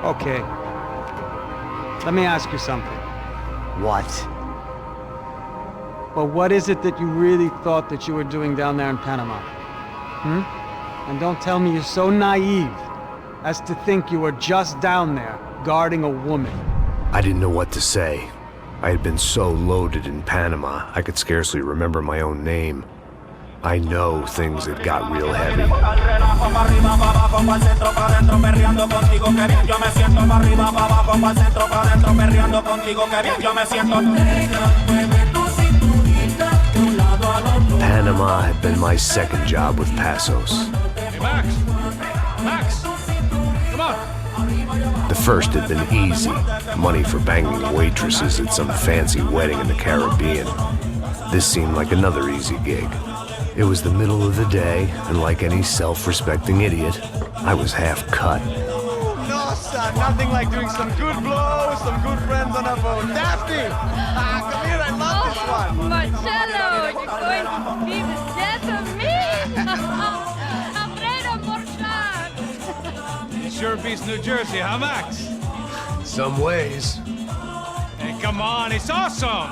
Okay. Let me ask you something. What? Well, what is it that you really thought that you were doing down there in Panama? And don't tell me you're so naive as to think you were just down there guarding a woman. I didn't know what to say. I had been so loaded in Panama, I could scarcely remember my own name. I know things had got real heavy. Panama had been my second job with Passos. Hey, Max! Max! Come on! The first had been easy. Money for banging waitresses at some fancy wedding in the Caribbean. This seemed like another easy gig. It was the middle of the day, and like any self-respecting idiot, I was half cut. No, son, nothing like doing some good blows, some good friends on a boat. Daphne! Come here, I love this one. Marcello, you're going to be the death of me? Alfredo Morchat! It sure beats New Jersey, huh, Max? Some ways. Hey, come on, it's awesome!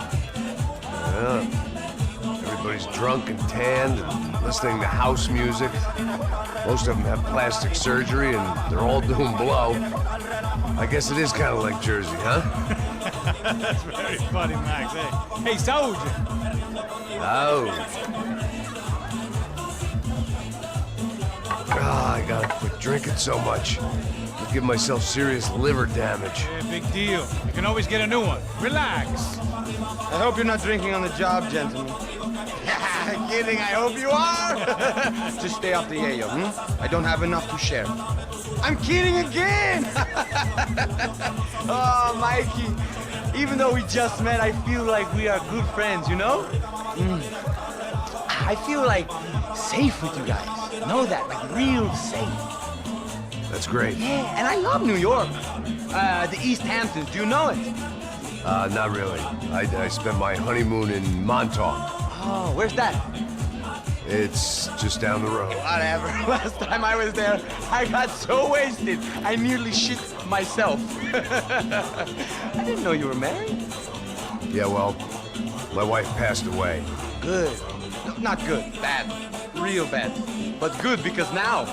Yeah. Everybody's drunk and tanned and listening to house music. Most of them have plastic surgery and they're all doing blow. I guess it is kind of like Jersey, huh? That's very funny, Max. Hey, Saúde! Oh. I gotta quit drinking so much. I'll give myself serious liver damage. Hey, big deal. You can always get a new one. Relax. I hope you're not drinking on the job, gentlemen. Kidding, I hope you are. Just stay off the yayo, I don't have enough to share. I'm kidding again! Oh, Mikey, even though we just met, I feel like we are good friends, you know? I feel like safe with you guys. Know that, like real safe. That's great. Yeah, and I love New York. The East Hamptons, do you know it? Not really. I spent my honeymoon in Montauk. Oh, where's that? It's just down the road. Whatever. Last time I was there, I got so wasted, I nearly shit myself. I didn't know you were married. Yeah, well, my wife passed away. Good. No, not good. Bad. Real bad. But good because now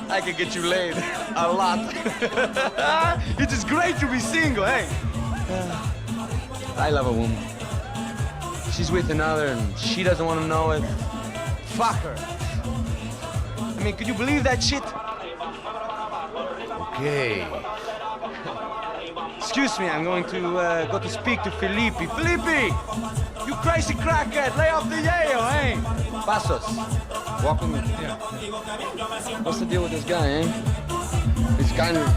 I can get you laid a lot. It is great to be single, hey? I love a woman. She's with another and she doesn't want to know it. Fuck her. I mean, could you believe that shit? Okay. Excuse me, I'm going to go to speak to Felipe. Felipe! You crazy crackhead, lay off the yayo, eh? Passos, walk with me. Yeah. What's the deal with this guy, eh? He's kind of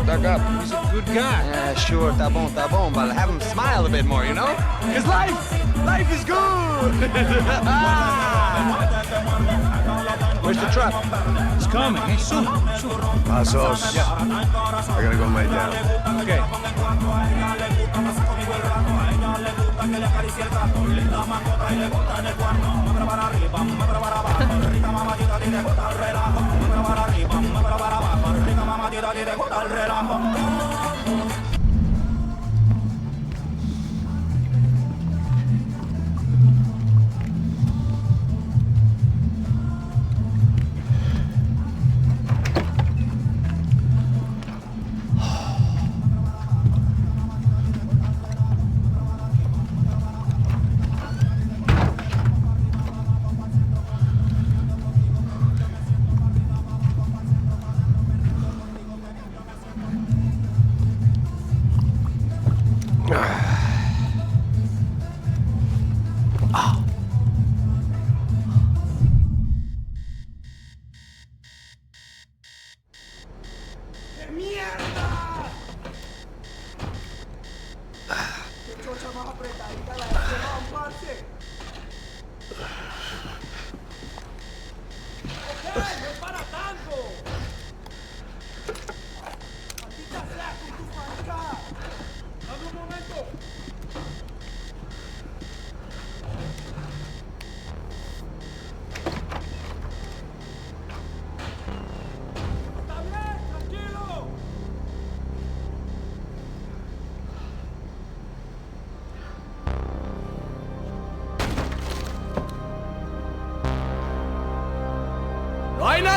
stuck up. He's a good guy. Yeah, sure, tá bom, but have him smile a bit more, you know? Because life is good! Where's the truck? It's coming. Hey, soon. Passos. Yeah. I gotta go lay down. Okay.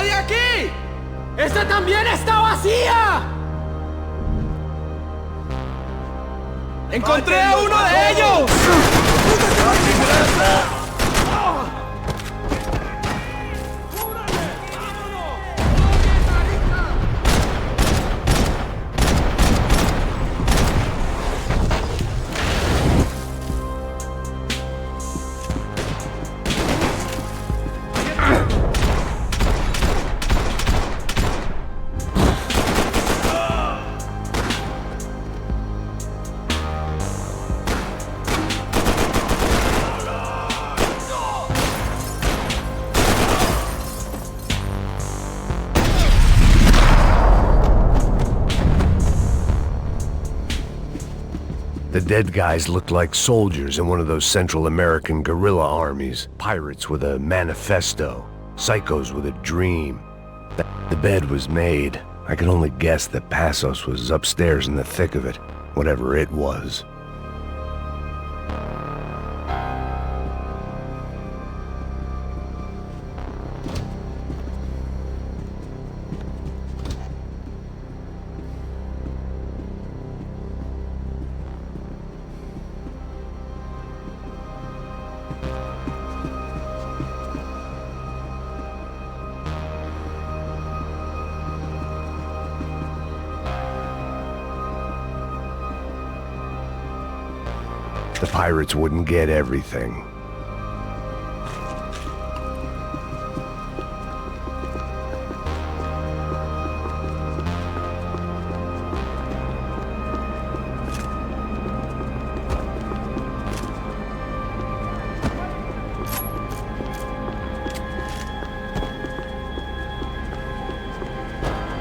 nadie aquí! ¡Esta también está vacía! ¡Encontré a uno de ellos! The dead guys looked like soldiers in one of those Central American guerrilla armies. Pirates with a manifesto. Psychos with a dream. The bed was made. I could only guess that Passos was upstairs in the thick of it, whatever it was. The pirates wouldn't get everything.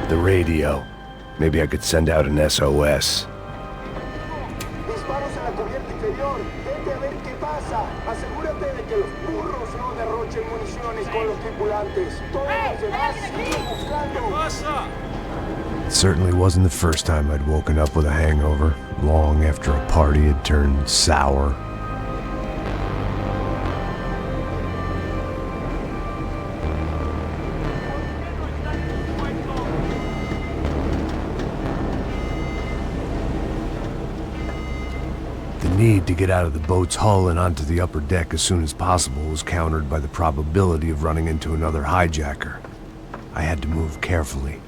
The radio. Maybe I could send out an SOS. Disparos en la cubierta inferior. Vete a ver qué pasa. Asegúrate de que los burros no derrochen municiones con los tripulantes. Todos los demás siguen buscando. It certainly wasn't the first time I'd woken up with a hangover, long after a party had turned sour. The need to get out of the boat's hull and onto the upper deck as soon as possible was countered by the probability of running into another hijacker. I had to move carefully.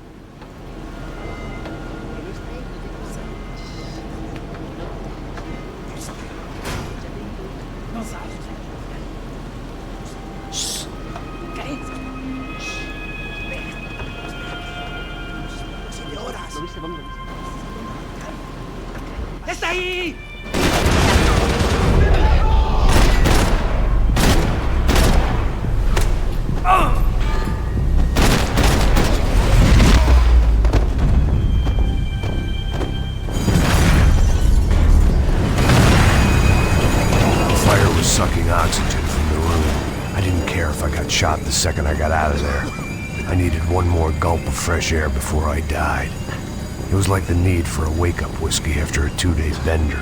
¡Está ahí! Fire was sucking oxygen from the room. I didn't care if I got shot the second I got out of there. I needed one more gulp of fresh air before I died. It was like the need for a wake-up whiskey after a 2-day bender.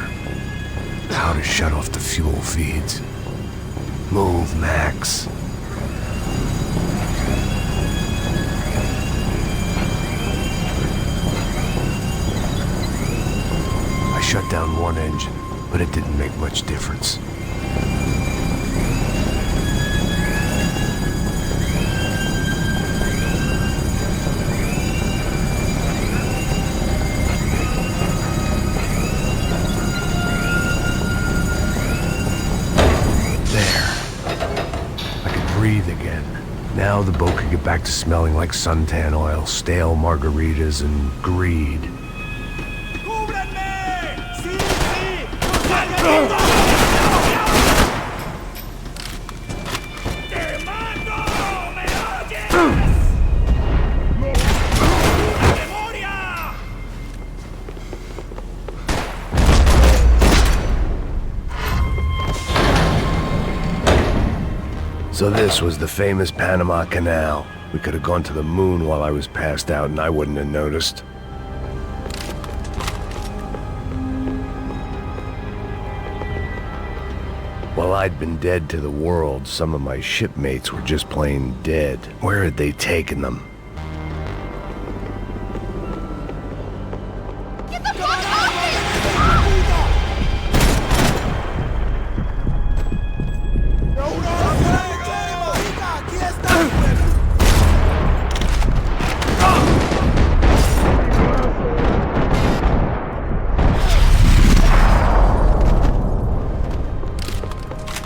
How to shut off the fuel feeds. Move, Max. I shut down one engine, but it didn't make much difference. Breathe again. Now the boat could get back to smelling like suntan oil, stale margaritas, and greed. So this was the famous Panama Canal. We could have gone to the moon while I was passed out and I wouldn't have noticed. While I'd been dead to the world, some of my shipmates were just plain dead. Where had they taken them?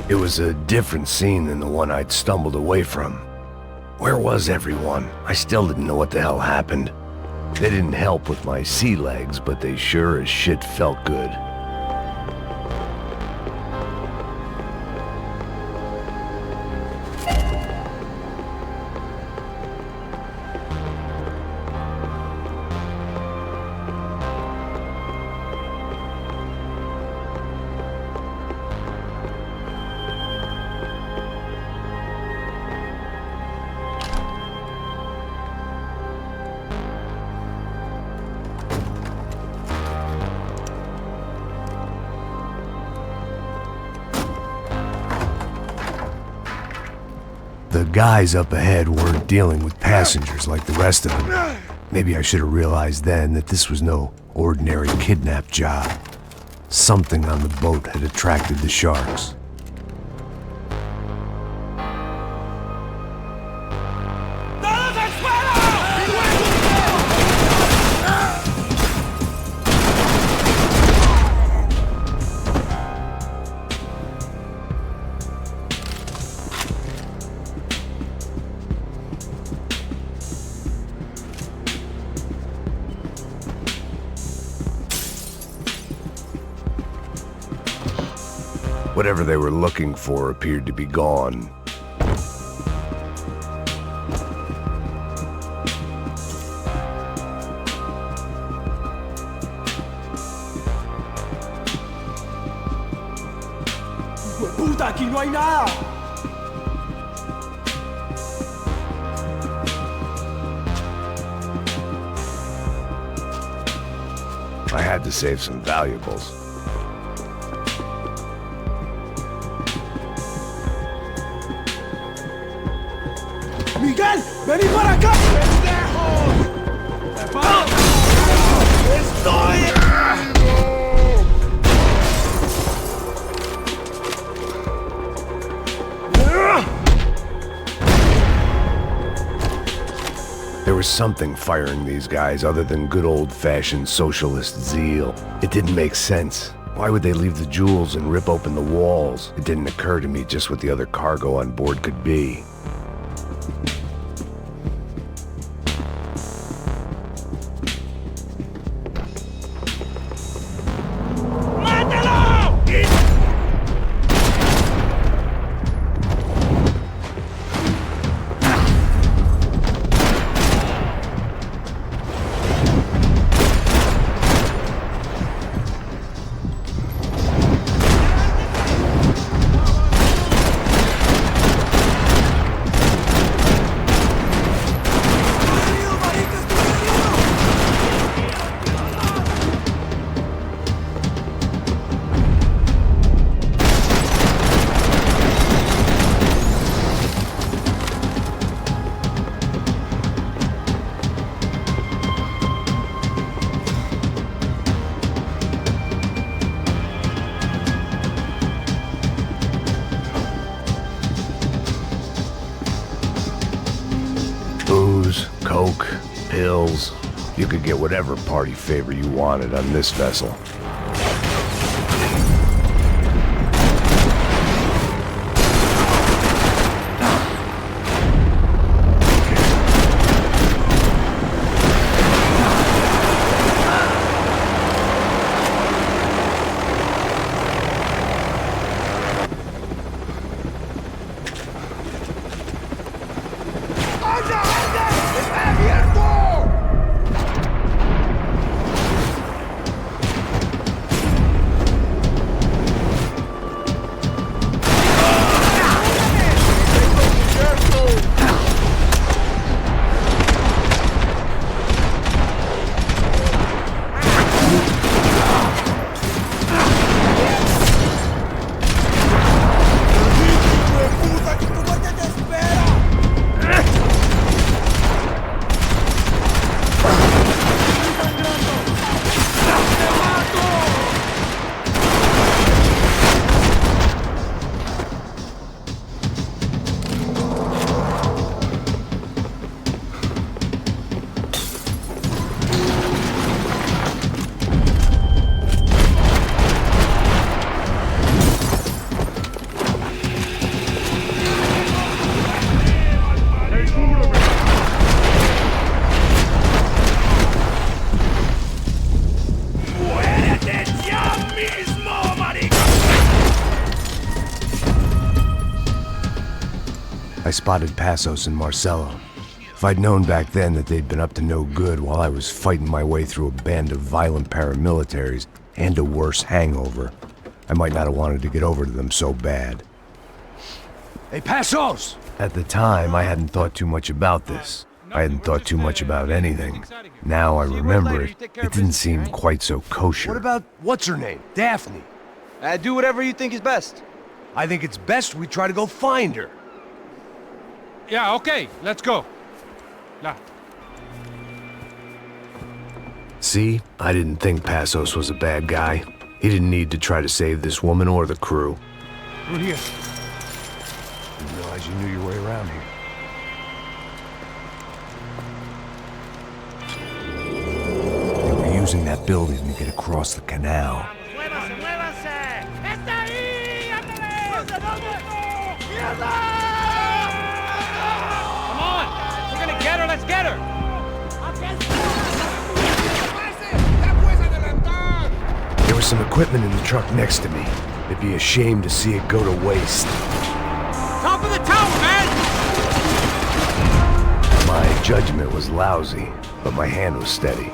It was a different scene than the one I'd stumbled away from. Where was everyone? I still didn't know what the hell happened. They didn't help with my sea legs, but they sure as shit felt good. The guys up ahead weren't dealing with passengers like the rest of them. Maybe I should have realized then that this was no ordinary kidnap job. Something on the boat had attracted the sharks. Whatever they were looking for appeared to be gone. ¡Puta, aquí no hay nada! I had to save some valuables. ¡Miguel! ¡Vení para acá! ¡Estoy! There was something firing these guys other than good old-fashioned socialist zeal. It didn't make sense. Why would they leave the jewels and rip open the walls? It didn't occur to me just what the other cargo on board could be. Booze, coke, pills. You could get whatever party favor you wanted on this vessel. I spotted Passos and Marcelo. If I'd known back then that they'd been up to no good while I was fighting my way through a band of violent paramilitaries and a worse hangover, I might not have wanted to get over to them so bad. Hey, Passos! At the time, I hadn't thought too much about this. I hadn't thought too much about anything. Now I remember it, it didn't seem quite so kosher. What about what's-her-name? Daphne? Do whatever you think is best. I think it's best we try to go find her. Yeah, okay, let's go. Nah. See, I didn't think Passos was a bad guy. He didn't need to try to save this woman or the crew. Through here. Didn't realize you knew your way around here. They were using that building to get across the canal. ¡Muévanse, muévanse! ¡Está ahí! ¡Ándale! Come on! We're gonna get her, let's get her! There was some equipment in the truck next to me. It'd be a shame to see it go to waste. Top of the tower, man! My judgment was lousy, but my hand was steady.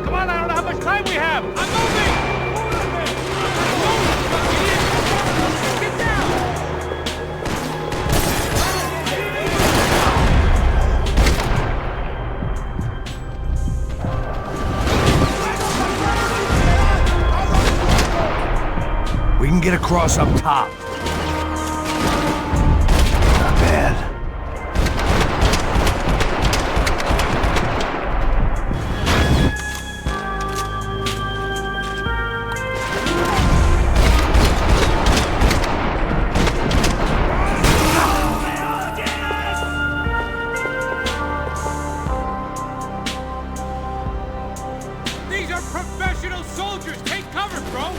Come on, I don't know how much time we have! I'm moving! Get down! We can get across up top. Not bad. These are professional soldiers! Take cover, bro!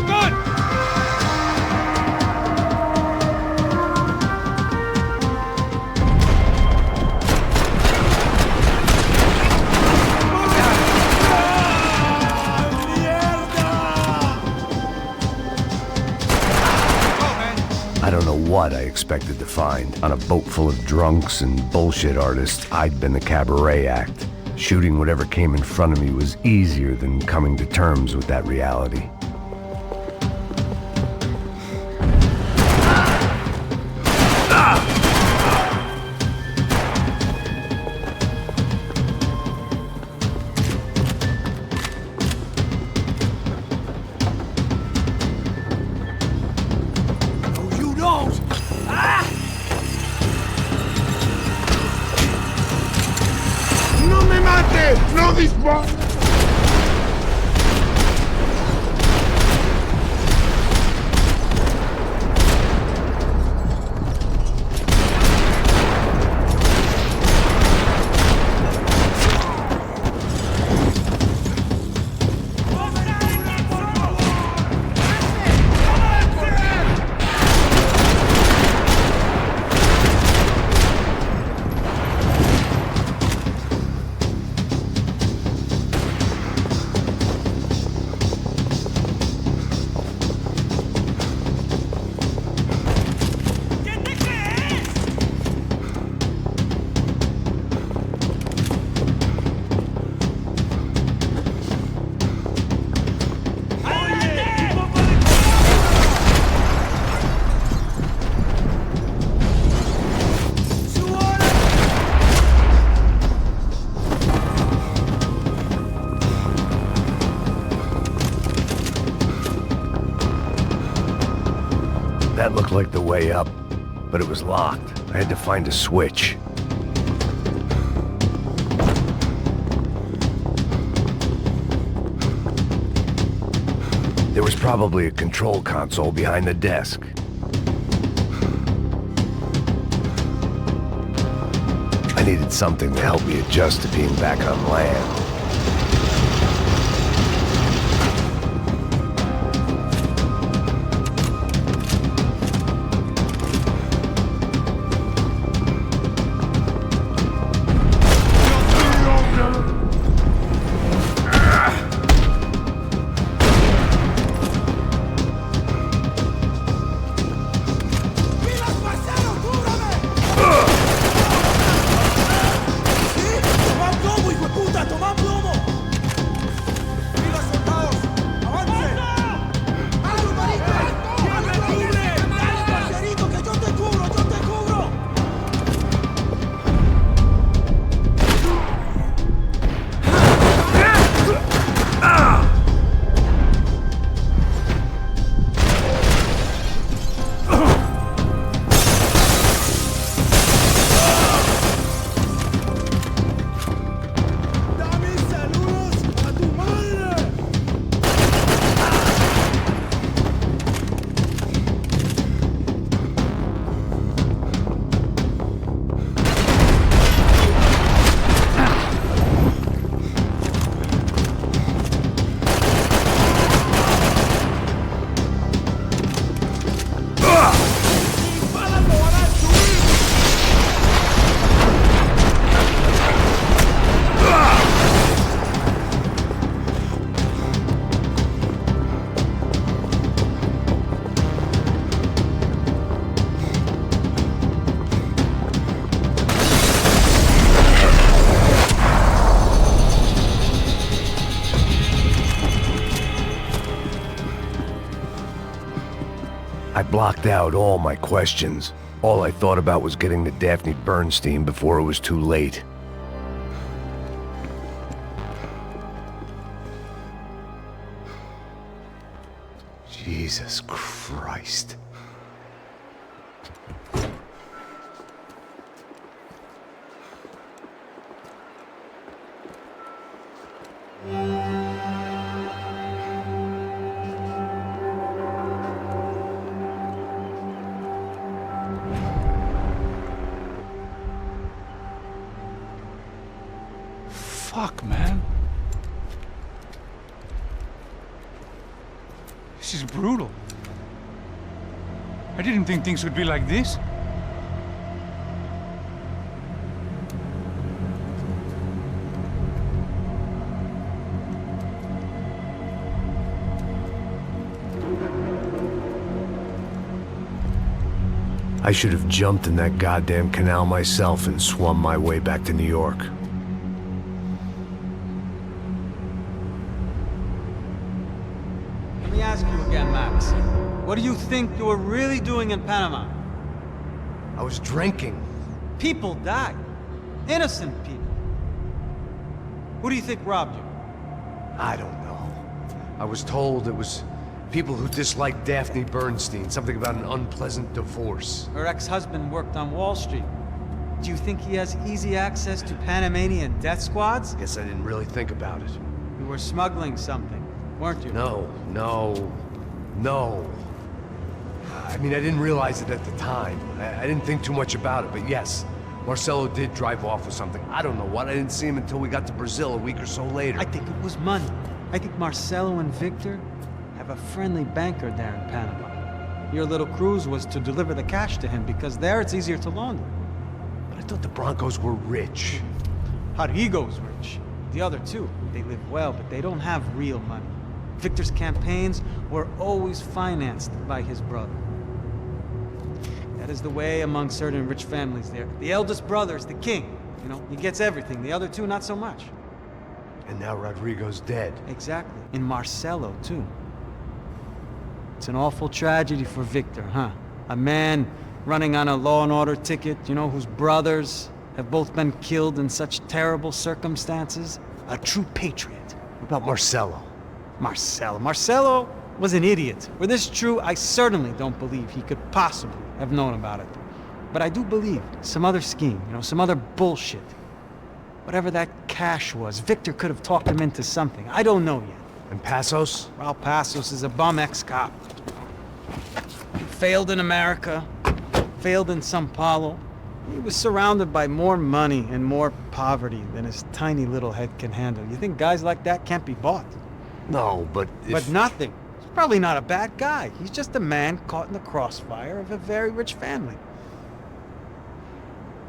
Good! I don't know what I expected to find. On a boat full of drunks and bullshit artists, I'd been the cabaret act. Shooting whatever came in front of me was easier than coming to terms with that reality. No, you don't! ¡No me mates! ¡No dispares! That looked like the way up, but it was locked. I had to find a switch. There was probably a control console behind the desk. I needed something to help me adjust to being back on land. I blocked out all my questions. All I thought about was getting to Daphne Bernstein before it was too late. Jesus Christ. Fuck, man. This is brutal. I didn't think things would be like this. I should have jumped in that goddamn canal myself and swum my way back to New York. Let me ask you again, Max. What do you think you were really doing in Panama? I was drinking. People died. Innocent people. Who do you think robbed you? I don't know. I was told it was people who disliked Daphne Bernstein, something about an unpleasant divorce. Her ex-husband worked on Wall Street. Do you think he has easy access to Panamanian death squads? Guess I didn't really think about it. You were smuggling something, weren't you? No. I mean, I didn't realize it at the time. I didn't think too much about it, but yes, Marcelo did drive off with something. I don't know what. I didn't see him until we got to Brazil a week or so later. I think it was money. I think Marcelo and Victor have a friendly banker there in Panama. Your little cruise was to deliver the cash to him because there it's easier to launder. But I thought the Broncos were rich. Rodrigo's rich. The other two, they live well, but they don't have real money. Victor's campaigns were always financed by his brother. That is the way among certain rich families there. The eldest brother is the king. You know, he gets everything. The other two, not so much. And now Rodrigo's dead. Exactly. And Marcelo, too. It's an awful tragedy for Victor, huh? A man running on a law and order ticket, you know, whose brothers have both been killed in such terrible circumstances. A true patriot. What about Marcelo? Marcelo was an idiot. Were this true, I certainly don't believe he could possibly have known about it. But I do believe some other scheme, you know, some other bullshit. Whatever that cash was, Victor could have talked him into something. I don't know yet. And Passos? Raul Passos is a bum ex-cop. He failed in America, failed in Sao Paulo. He was surrounded by more money and more poverty than his tiny little head can handle. You think guys like that can't be bought? No, but But nothing. He's probably not a bad guy. He's just a man caught in the crossfire of a very rich family.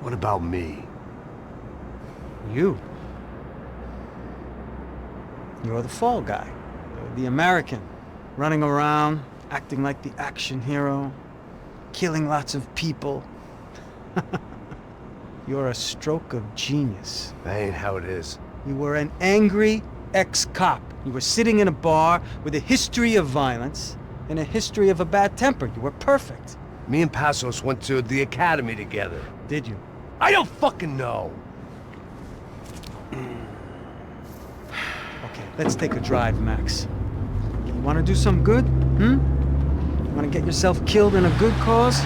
What about me? You. You're the fall guy. The American. Running around, acting like the action hero. Killing lots of people. You're a stroke of genius. That ain't how it is. You were an angry ex-cop. You were sitting in a bar with a history of violence and a history of a bad temper. You were perfect. Me and Passos went to the academy together. Did you? I don't fucking know. Okay, let's take a drive, Max. You want to do some good? You want to get yourself killed in a good cause?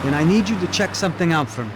Then I need you to check something out for me.